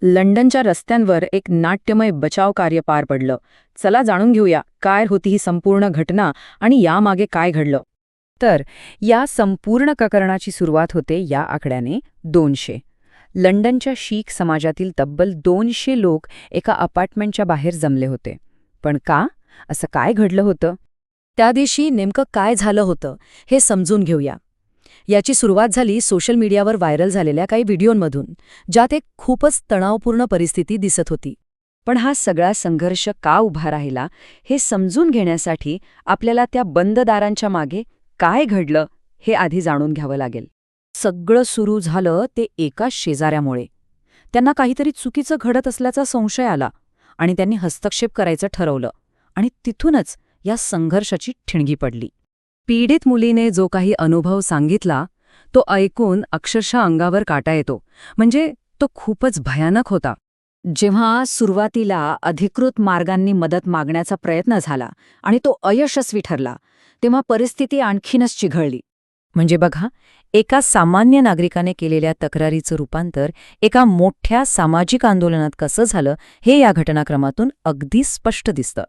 लंडनच्या रस्त्यांवर एक नाट्यमय बचाव कार्य पार पडलं. चला जाणून घेऊया काय होती ही संपूर्ण घटना आणि यामागे काय घडलं. तर या संपूर्ण प्रकरणाची सुरुवात होते या आकड्याने 200. लंडनच्या शीख समाजातील तब्बल 200 लोक एका अपार्टमेंटच्या बाहेर जमले होते. पण का? असं काय घडलं होतं? त्या दिवशी नेमकं काय झालं होतं हे समजून घेऊया. याची सुरुवात झाली सोशल मीडियावर व्हायरल झालेल्या काही व्हिडिओंमधून, ज्यात एक खूपच तणावपूर्ण परिस्थिती दिसत होती. पण हा सगळा संघर्ष का उभा राहिला हे समजून घेण्यासाठी आपल्याला त्या बंद दारांच्या मागे काय घडलं हे आधी जाणून घ्यावं लागेल. सगळं सुरू झालं ते एका शेजाऱ्यामुळे. त्यांना काहीतरी चुकीचं घडत असल्याचा संशय आला आणि त्यांनी हस्तक्षेप करायचं ठरवलं आणि तिथूनच या संघर्षाची ठिणगी पडली. पीडित मुलीने जो काही अनुभव सांगितला तो ऐकून अक्षरशः अंगावर काटा येतो. म्हणजे तो खूपच भयानक होता. जेव्हा सुरुवातीला अधिकृत मार्गांनी मदत मागण्याचा प्रयत्न झाला आणि तो अयशस्वी ठरला, तेव्हा परिस्थिती आणखीनच चिघळली. म्हणजे बघा, एका सामान्य नागरिकाने केलेल्या तक्रारीचं रूपांतर एका मोठ्या सामाजिक आंदोलनात कसं झालं हे या घटनाक्रमातून अगदी स्पष्ट दिसतं.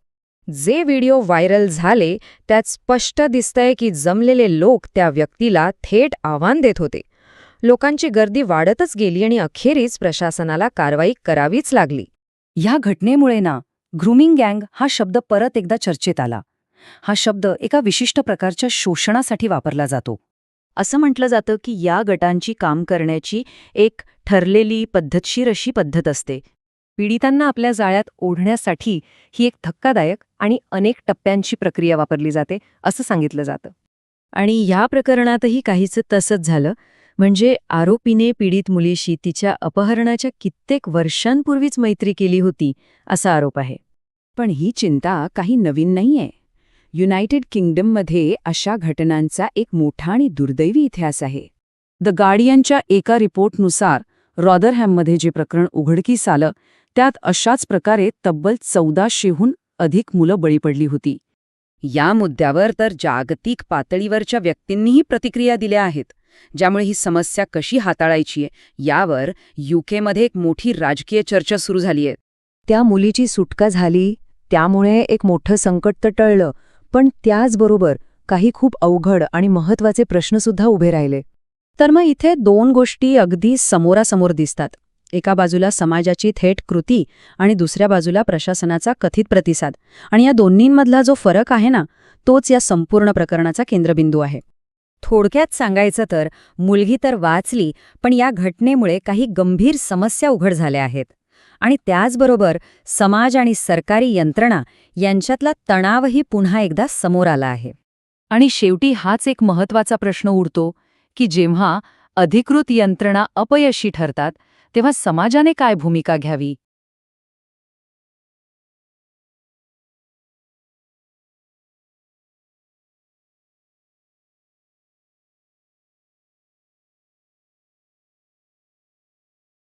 जे व्हिडिओ व्हायरल झाले त्यात स्पष्ट दिसतंय की जमलेले लोक त्या व्यक्तीला थेट आव्हान देत होते. लोकांची गर्दी वाढतच गेली आणि अखेरीस प्रशासनाला कारवाई करावीच लागली. ह्या घटनेमुळे ग्रूमिंग गँग हा शब्द परत एकदा चर्चेत आला. हा शब्द एका विशिष्ट प्रकारच्या शोषणासाठी वापरला जातो. असं म्हटलं जातं की या गटांची काम करण्याची एक ठरलेली पद्धतशीर अशी पद्धत असते. पीडितांना आपल्या जाळ्यात ओढण्यासाठी ही एक धक्कादायक आणि अनेक टप्प्यांची प्रक्रिया वापरली जाते असं सांगितलं जातं. आणि ह्या प्रकरणातही काहीच तसंच झालं. म्हणजे आरोपीने पीडित मुलीशी तिच्या अपहरणाच्या कित्येक वर्षांपूर्वीच मैत्री केली होती असा आरोप आहे. पण ही चिंता काही नवीन नाहीये. युनायटेड किंगडममध्ये अशा घटनांचा एक मोठा आणि दुर्दैवी इतिहास आहे. द गार्डियनच्या एका रिपोर्टनुसार रॉदरहॅममध्ये जे प्रकरण उघडकीस आलं त्यात अशाच प्रकारे तब्बल 1400हून अधिक मुलं बळी पडली होती. या मुद्द्यावर तर जागतिक पातळीवरच्या व्यक्तींनीही प्रतिक्रिया दिल्या आहेत, ज्यामुळे ही समस्या कशी हाताळायची यावर युकेमध्ये एक मोठी राजकीय चर्चा सुरू झालीय. त्या मुलीची सुटका झाली, त्यामुळे एक मोठं संकट तर टळलं, पण त्याचबरोबर काही खूप अवघड आणि महत्त्वाचे प्रश्नसुद्धा उभे राहिले. तर मग इथे दोन गोष्टी अगदी समोरासमोर दिसतात. एका बाजूला समाजाची थेट कृती आणि दुसऱ्या बाजूला प्रशासनाचा कथित प्रतिसाद. आणि या दोन्हींमधला जो फरक आहे तोच या संपूर्ण प्रकरणाचा केंद्रबिंदू आहे. थोडक्यात सांगायचं तर मुलगी तर वाचली, पण या घटनेमुळे काही गंभीर समस्या उघड झाल्या आहेत. आणि त्याचबरोबर समाज आणि सरकारी यंत्रणा यांच्यातला तणावही पुन्हा एकदा समोर आला आहे. आणि शेवटी हाच एक महत्त्वाचा प्रश्न उरतो की जेव्हा अधिकृत यंत्रणा अपयशी ठरतात तेव्हा समाजाने काय भूमिका घ्यावी.